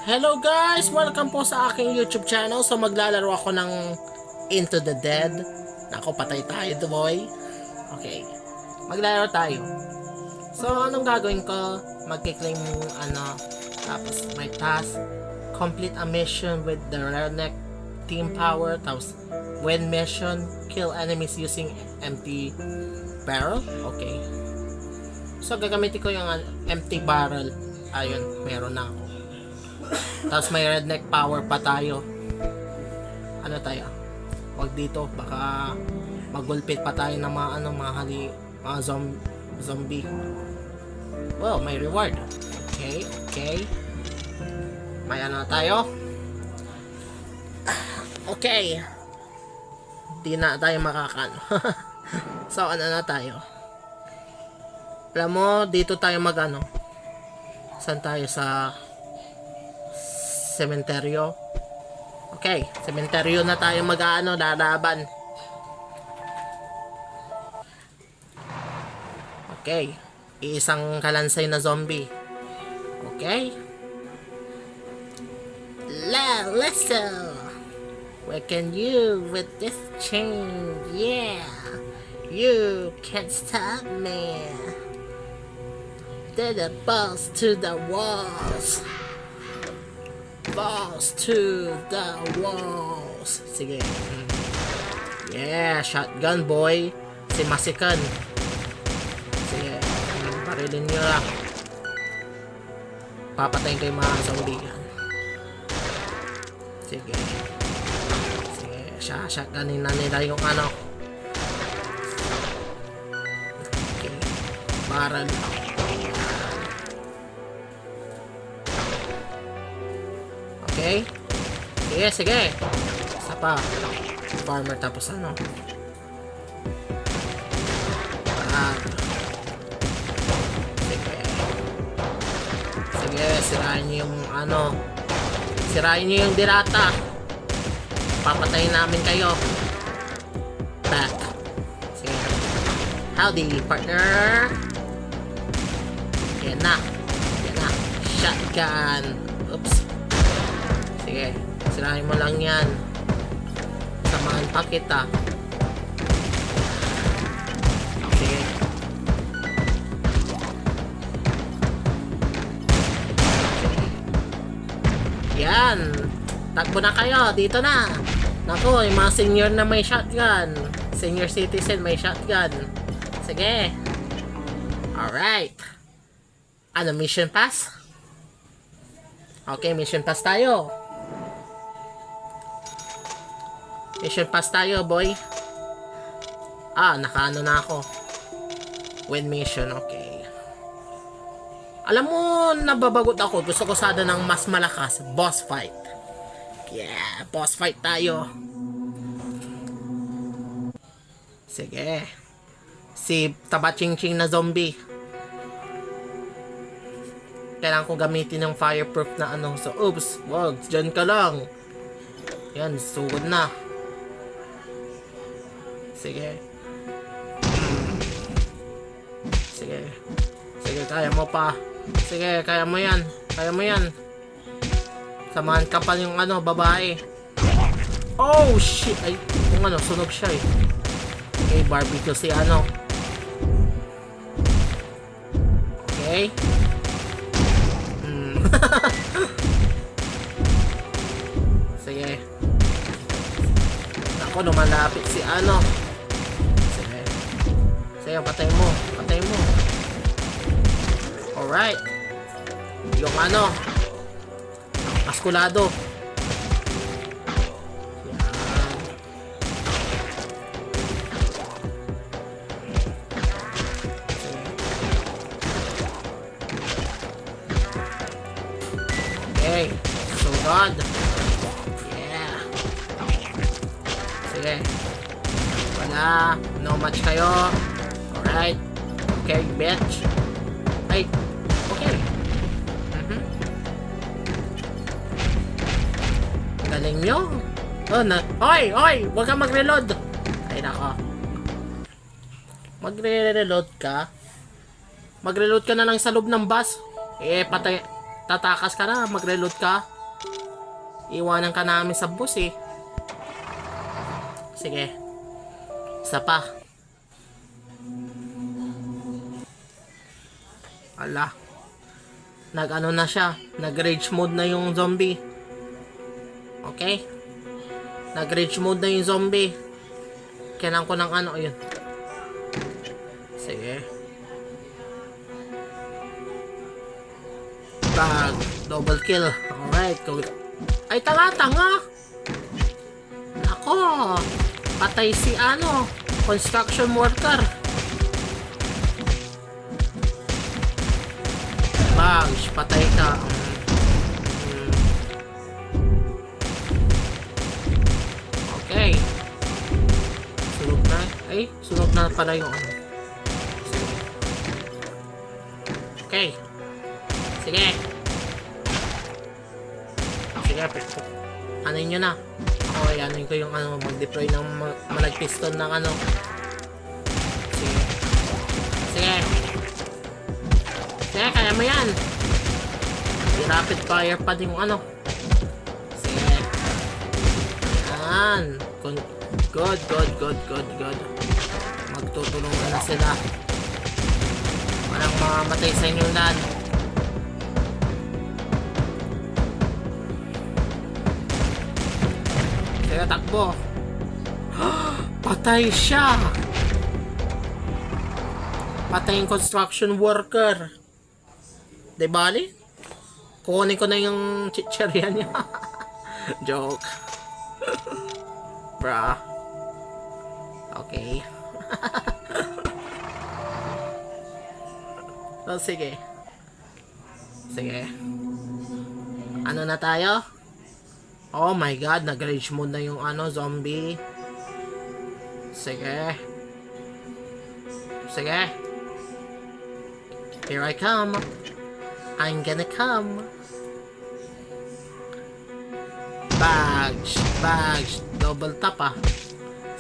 Hello guys! Welcome po sa aking YouTube channel. So maglalaro ako ng Into the Dead. Nako, patay tayo boy. Okay. Maglalaro tayo. So anong gagawin ko? Magki-claim tapos may task. Complete a mission with the redneck team power. Tapos win mission. Kill enemies using empty barrel. Okay. So gagamitin ko yung empty barrel. Ayun, meron na ako. Tapos may redneck power pa tayo. Ano tayo? Wag dito, baka magulpit pa tayo ng mga zombie. Well, may reward. Okay. May ano tayo? Okay. Di na tayo makakano. So, ano na tayo? Alam mo, dito tayo saan tayo sa sementeryo? Okay, sementeryo na tayo dadaban. Okay, iisang kalansay na zombie. Okay. Listen, where can you with this chain? Yeah, you can't stop me. They're the balls to the walls. Balls to the walls. Sige. Yeah, shotgun boy. Si Masikan. Sige. Barilin nyo lang. Papatayin kayo mga zombie yan. Sige. Shotgunin na nila yung Okay. Barrel. Okay? Sige. Isa pa. Farmer tapos Sige, sirain niyo yung Sirain niyo yung dirata. Papatayin namin kayo. Back. Sige. Howdy, partner. Yan na. Shotgun. Oops. Sige, sirahin mo lang yan. Samahan pa kita. Sige. Yan. Takbo na kayo. Dito na. Naku, yung mga senior na may shotgun. Senior citizen may shotgun. Sige. Alright. Mission pass? Okay, mission pass tayo. Mission pass tayo, boy. Nakaano na ako. Win mission, okay. Alam mo, nababagot ako. Gusto ko sana ng mas malakas. Boss fight. Yeah, boss fight tayo. Sige. Si taba-ching-ching na zombie. Kailangan ko gamitin ng fireproof na So, oops. Wag, dyan ka lang. Yan, sugod na. Sige. Sige, kaya mo pa. Sige, kaya mo yan. Samahan ka pa yung babae. Oh, shit. Ay, yung sunog siya eh. Okay, barbecue si Okay. Sige. Ako, lumalapit si Sige, patay mo. Alright. Yung maskulado. Yan. Okay. So God. Yeah. Sige. Wala. No match kayo. Alright. Okay, bitch. Ay. Okay. Galing nyo. Oy! Huwag kang mag-reload. Ay, nako. Magre-reload ka? Mag-reload ka na lang sa loob ng bus. Patay. Tatakas ka na. Mag-reload ka. Iwanan ka namin sa bus eh. Sige. Isa pa. Ala. Nag-ano na siya. Nag-rage mode na yung zombie. Okay? Nag-rage mode na yung zombie. Kailangan ko ng ano. Ayun. Sige. Bag. Double kill. Alright. Ay, tanga! Ako. Patay si ano. Construction worker. Bags. Patay ka. Okay. Sunog na. Ay, sunog na pala yung ano. Okay. Sige. Sige, ano nyo na. Okay, ano ko yung ano, mag-deploy ng malag-piston ng ano. Sige. Sige. Sige, kaya mo yan. Rapid fire pa din yung ano. Sige. Yan. Good. Magtutulungan na sila. Walang mamamatay sa inyong lahat. Sige, takbo. Patay siya. Patay yung construction worker. De bali? Kukunin ko na yung chichirya niya. Joke. Bra. Okay. So, sige. Sige. Ano na tayo? Oh my god, nag-rage mode na yung ano, zombie. Sige. Sige. Here I come. I'm gonna come. Bags. Double tap ah.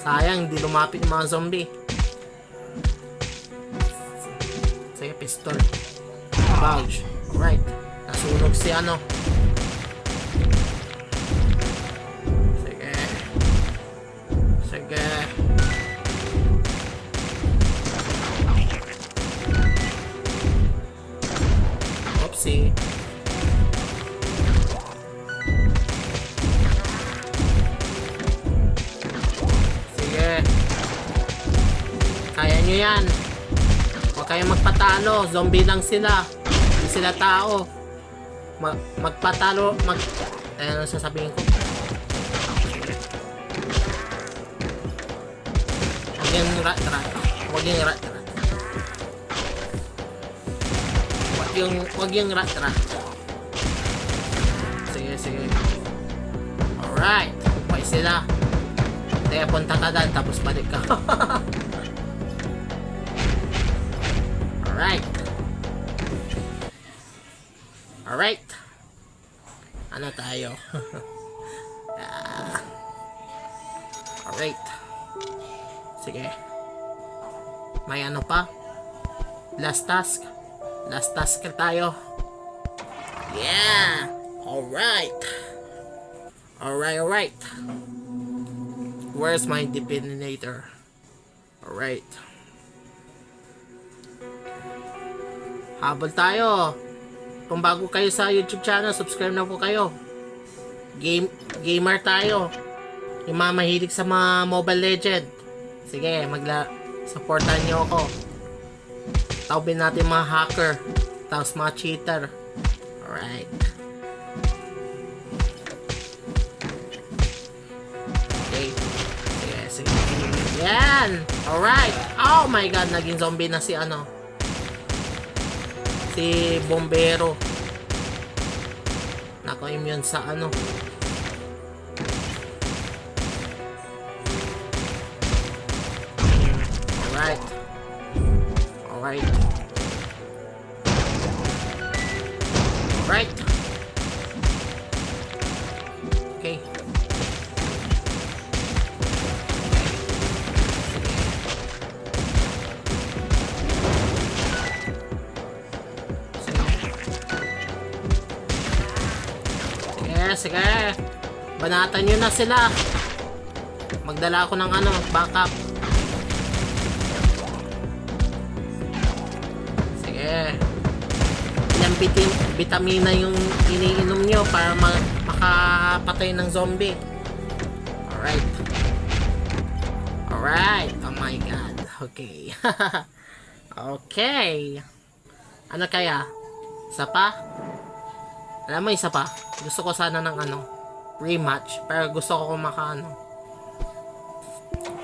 Sayang, hindi lumapit yung mga zombie. Sige, pistol. Bags. Alright. Nasunog si ano. Sige. Oopsie. Sige. Kaya nyo yan. Huwag kayong magpatalo. Zombie lang sila. Hindi sila tao. Magpatalo. Ano sasabihin ko? Huwag yung rat-rat. Sige. Alright. Okay sila. Kaya punta ka dyan, tapos balik ka. Alright. Ano tayo? Alright. Sige. May ano pa? Last task tayo. Yeah. Alright. Where's my defibrillator? Alright. Habol tayo. Kung bago kayo sa YouTube channel, subscribe na po kayo. Gamer tayo. Yung mga mahilig sa mga Mobile Legend. Sige, supportan nyo ako. Taubin natin mga hacker. Tapos mga cheater. Alright. Okay. Sige. Yan! Alright! Oh my god, naging zombie na si ano. Si Bombero. Nako, immune sa ano. Alright. Okay. Sige. Sige. Banatan nyo na sila. Magdala ako ng ano, backup. Sige. Ilang vitamina yung iniinom nyo para makapatay ng zombie. Alright. Alright. Oh my god. Okay. Okay. Ano kaya? Isa pa? Alam mo, isa pa. Gusto ko sana ng ano, rematch. Pero gusto ko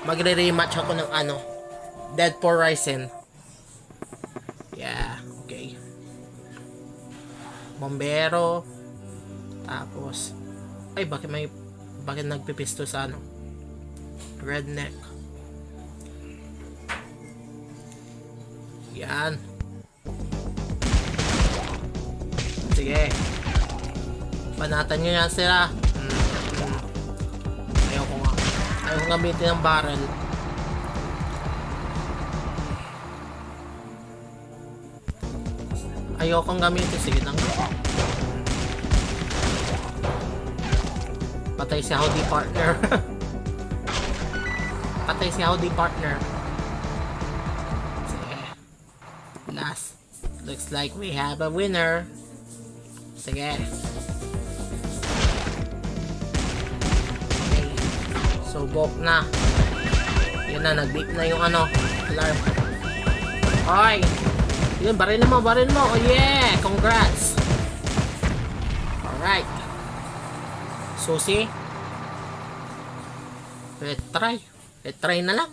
magre-rematch ako ng ano, Dead for Rising. Yeah, okay. Bombero. Tapos, ay, bakit nagpipisto sa ano? Redneck. Yan. Sige. Banatan nyo yan sila. Ayoko gamitin ng barrel. Ayokong gamitin. Sige lang. Patay si Howdy Partner. Patay si Howdy Partner. Sige. Last. Looks like we have a winner. Sige. Okay. Subok na. Yun na, nag-beep na yung ano, alarm. Hoy! Yun, baril mo. Oh yeah! Congrats! Alright. Susi. Retry na lang.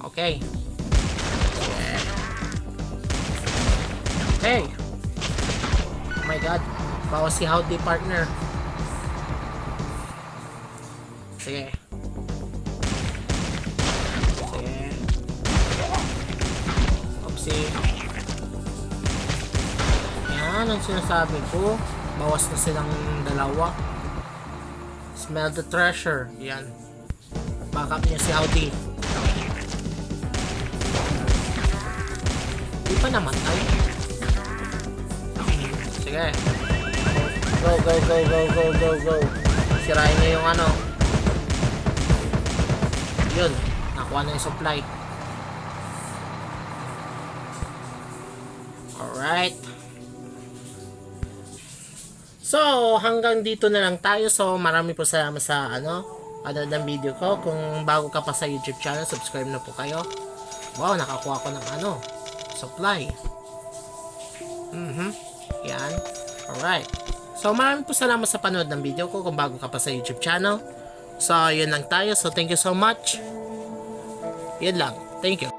Okay. Okay. Oh my god. Bawas si Howdy Partner. Sige. Oopsie. Yan ang sinasabi ko. Bawas na silang dalawa. Smell the treasure. Yan. Backup niya si Howdy. Di pa namatay. Sige. Go. Sirain niya yung ano. Yun. Nakuha na yung supply. Alright. So, hanggang dito na lang tayo. So, marami po salamat sa ng video ko. Kung bago ka pa sa YouTube channel, subscribe na po kayo. Wow, nakakuha ko ng supply. Yan. Alright. So, maraming po salamat sa panood ng video ko kung bago ka pa sa YouTube channel. So, yun lang tayo. So, thank you so much. Yun lang. Thank you.